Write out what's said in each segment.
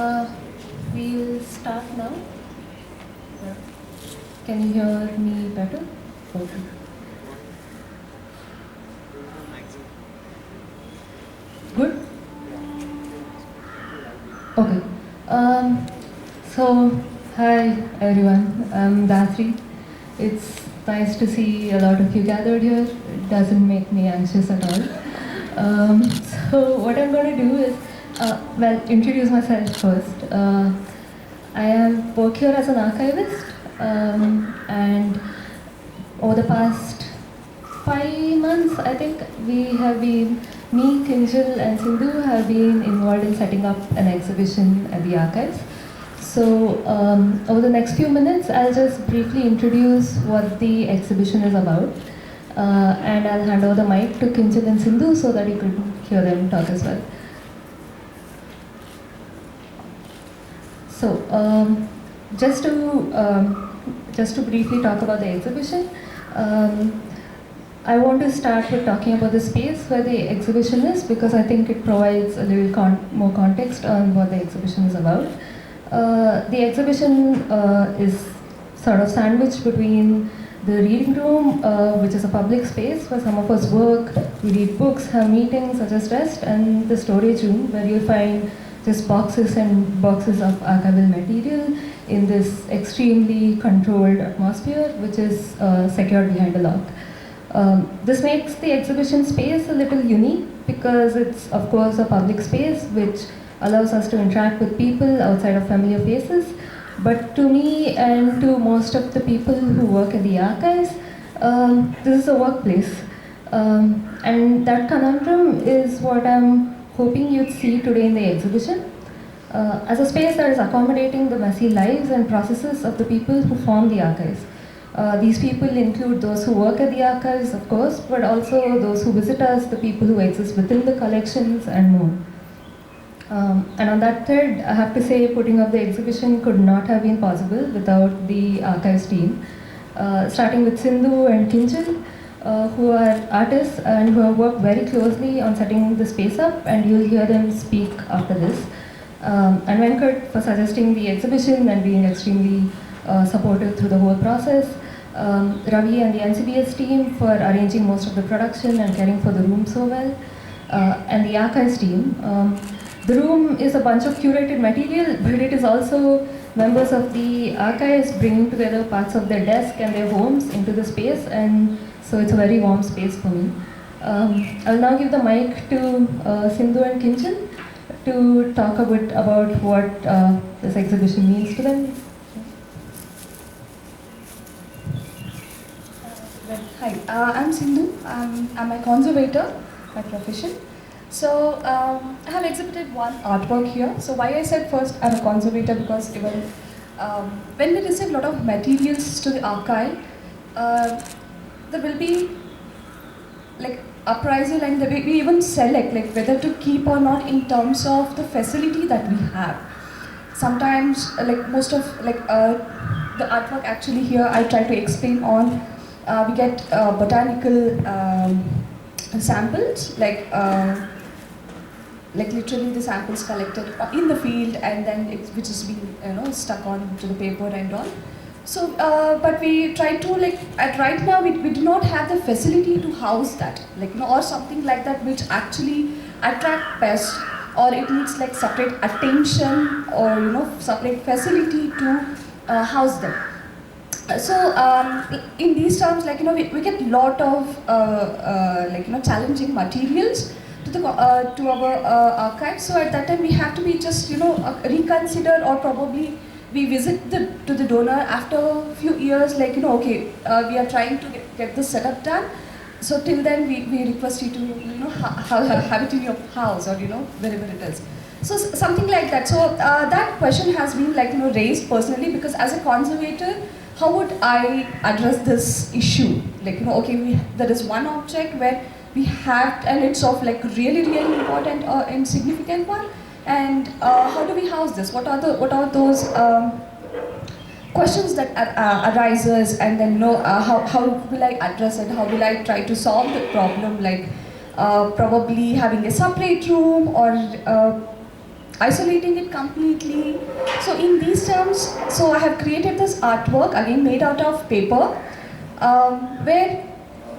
Uh, we'll start now. Can you hear me better? Okay. Good? Okay. So, hi everyone, I'm Dathri. It's nice to see a lot of you gathered here. It doesn't make me anxious at all. So, what I'm going to do is, introduce myself first. I work here as an archivist, and over the past 5 months, I think me, Kinjal, and Sindhu have been involved in setting up an exhibition at the archives. So, over the next few minutes, I'll just briefly introduce what the exhibition is about, and I'll hand over the mic to Kinjal and Sindhu so that you could hear them talk as well. So, just to briefly talk about the exhibition, I want to start with talking about the space where the exhibition is, because I think it provides a little more context on what the exhibition is about. The exhibition is sort of sandwiched between the reading room, which is a public space where some of us work, we read books, have meetings, suggest rest, and the storage room, where you'll find just boxes and boxes of archival material in this extremely controlled atmosphere, which is secured behind a lock. This makes the exhibition space a little unique because it's, of course, a public space which allows us to interact with people outside of familiar faces. But to me and to most of the people who work at the archives, this is a workplace. And that conundrum is what I'm hoping you'd see today in the exhibition. As a space that is accommodating the messy lives and processes of the people who form the archives. These people include those who work at the archives, of course, but also those who visit us, the people who exist within the collections, and more. And on that thread, I have to say, putting up the exhibition could not have been possible without the archives team. Starting with Sindhu and Kinjal, who are artists and who have worked very closely on setting the space up, and you'll hear them speak after this. And Venkat for suggesting the exhibition and being extremely supportive through the whole process. Ravi and the NCBS team for arranging most of the production and caring for the room so well. And the archives team. The room is a bunch of curated material, but it is also members of the archives bringing together parts of their desk and their homes into the space, and so it's a very warm space for me. I'll now give the mic to Sindhu and Kinjal to talk a bit about what this exhibition means to them. Hi, I'm Sindhu. I'm a conservator by profession. So I have exhibited one artwork here. So why I said first I'm a conservator, because even when we receive a lot of materials to the archive, there will be like appraisal, and we even select like whether to keep or not in terms of the facility that we have. Sometimes like most of the artwork actually here I try to explain on. We get botanical samples, like literally the samples collected in the field, and then which is being stuck on to the paper and all. So, but we try to right now we do not have the facility to house that, or something like that, which actually attract pests, or it needs like separate attention or separate facility to house them. So in these terms, we get lot of challenging materials to our archives. So at that time we have to be just reconsider, or probably we visit to the donor after a few years, okay, we are trying to get this setup done. So till then we request you to have it in your house, or wherever it is. So something like that. So that question has been raised personally, because as a conservator, how would I address this issue? Okay, there is one object where we have, and it's of really important or insignificant one, and how do we house this? What are those questions that arises, and then how will I address it? How will I try to solve the problem? Probably having a separate room, or isolating it completely. So in these terms, so I have created this artwork again made out of paper, where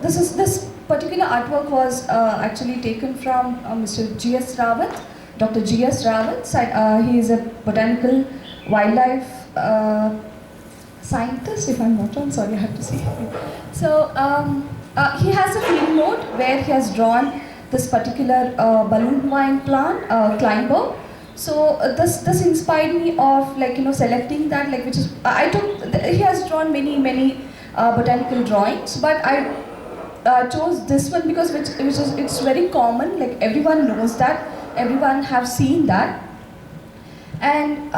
this particular artwork was actually taken from Mr. G.S. Rawat, Dr. G.S. Rawat. He is a botanical wildlife scientist, if I'm not wrong. Sorry, I have to say. So he has a field note where he has drawn this particular balloon vine plant, climber. So this inspired me of selecting that, which is I took. He has drawn many botanical drawings, but I chose this one because it's very common. Like everyone knows that, everyone have seen that, and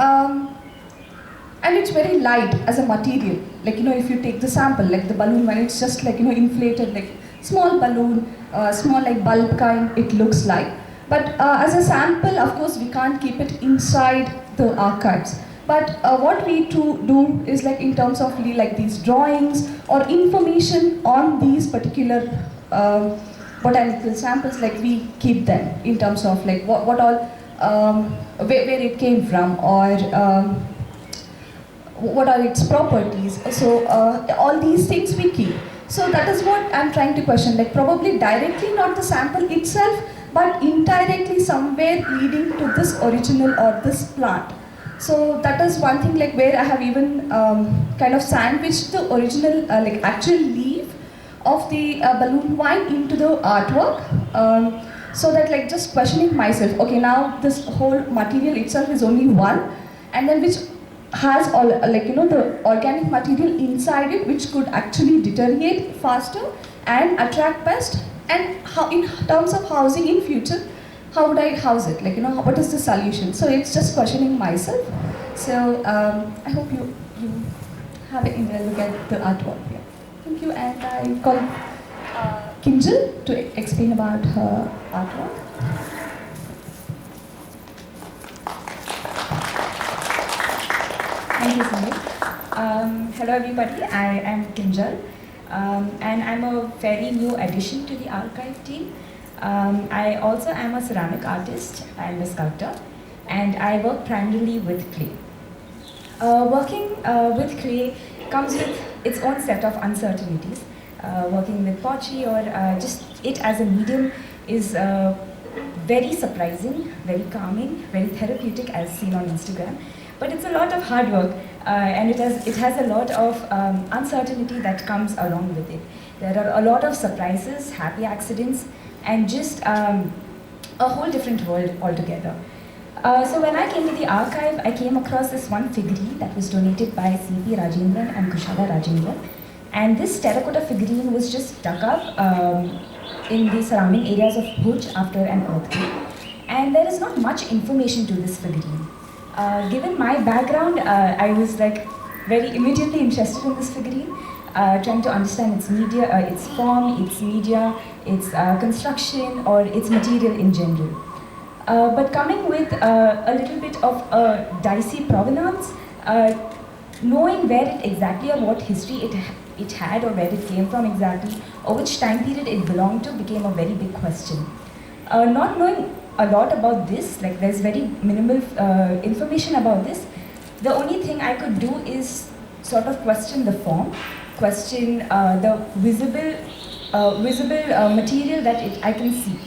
it's very light as a material. If you take the sample, like the balloon one, it's just inflated, like small balloon, small bulb kind. It looks like. But as a sample, of course, we can't keep it inside the archives. But what we do is in terms of these drawings or information on these particular botanical samples, we keep them in terms of what all, where it came from, or what are its properties. So all these things we keep. So that is what I'm trying to question. Probably directly not the sample itself, but indirectly somewhere leading to this original or this plant. So that is one thing where I have even kind of sandwiched the original actual leaf of the balloon vine into the artwork, so that just questioning myself, okay, now this whole material itself is only one, and then which has all the organic material inside it, which could actually deteriorate faster and attract pests. And how, in terms of housing in future, how would I house it? What is the solution? So it's just questioning myself. So I hope you have it in there, look at the artwork. Yeah. Thank you, and I call Kinjal to explain about her artwork. Thank you, Cindy. Hello everybody, I am Kinjal, and I'm a fairly new addition to the archive team. I also am a ceramic artist and a sculptor, and I work primarily with clay. Working with clay comes with its own set of uncertainties. Working with pottery or just it as a medium is very surprising, very calming, very therapeutic as seen on Instagram. But it's a lot of hard work, and it has a lot of uncertainty that comes along with it. There are a lot of surprises, happy accidents, and just a whole different world altogether. So when I came to the archive, I came across this one figurine that was donated by C.P. Rajendran and Kushala Rajendran. And this terracotta figurine was just dug up in the surrounding areas of Bhuj after an earthquake. And there is not much information to this figurine. Given my background, I was very immediately interested in this figurine, trying to understand its media, its form, its media, its construction, or its material in general. But coming with a little bit of a dicey provenance, knowing where it exactly or what history it had, or where it came from exactly, or which time period it belonged to, became a very big question. Not knowing a lot about this, there's very minimal information about this, the only thing I could do is sort of question the form, question the visible material that I can see.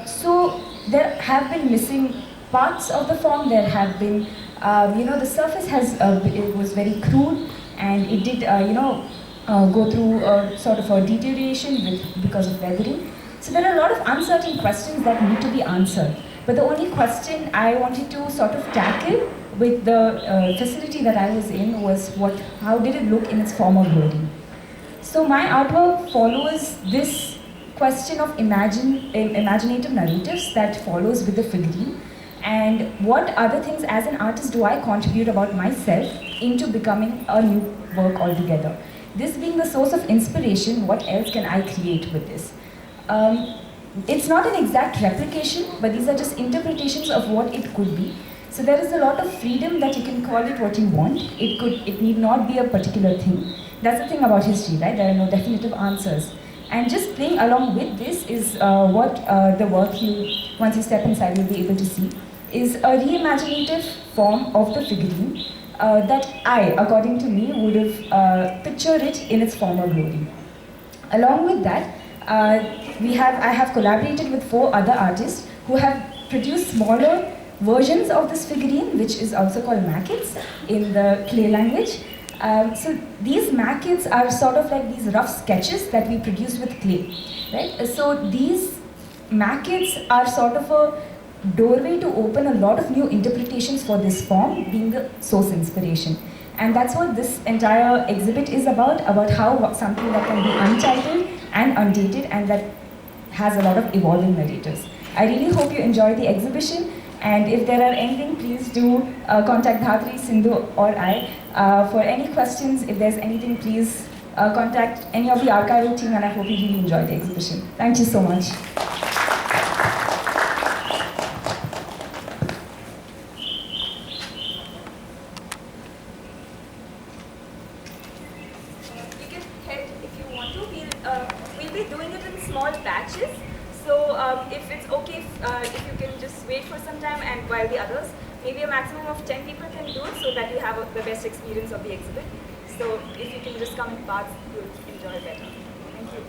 So there have been missing parts of the form. There have been, the surface it was very crude, and it did, go through sort of a deterioration because of weathering. So there are a lot of uncertain questions that need to be answered. But the only question I wanted to sort of tackle with the facility that I was in was how did it look in its former glory? So my artwork follows this question of imaginative narratives that follows with the figurine, and what other things as an artist do I contribute about myself into becoming a new work altogether. This being the source of inspiration, what else can I create with this? It's not an exact replication, but these are just interpretations of what it could be. So there is a lot of freedom that you can call it what you want. It need not be a particular thing. That's the thing about history, right? There are no definitive answers. And just playing along with this is what the work once you step inside, you'll be able to see. is a reimaginative form of the figurine that I, according to me, would have pictured it in its former glory. Along with that, I have collaborated with 4 other artists who have produced smaller versions of this figurine, which is also called maquettes in the clay language. So these maquettes are sort of like these rough sketches that we produce with clay, right? So these maquettes are sort of a doorway to open a lot of new interpretations for this form, being the source inspiration. And that's what this entire exhibit is about how something that can be untitled and undated and that has a lot of evolving narrators. I really hope you enjoy the exhibition, and if there are anything, please do contact Dhatri, Sindhu or I. For any questions, if there's anything, please contact any of the archival team, and I hope you really enjoy the exhibition. Thank you so much. You can head if you want to. We'll be doing it in small batches. So if it's okay, if you can just wait for some time, and while the others, maybe a maximum of 10 people can do it, so that you have the best experience of the exhibit. So if you can just come in parts, you'll enjoy better. Thank you.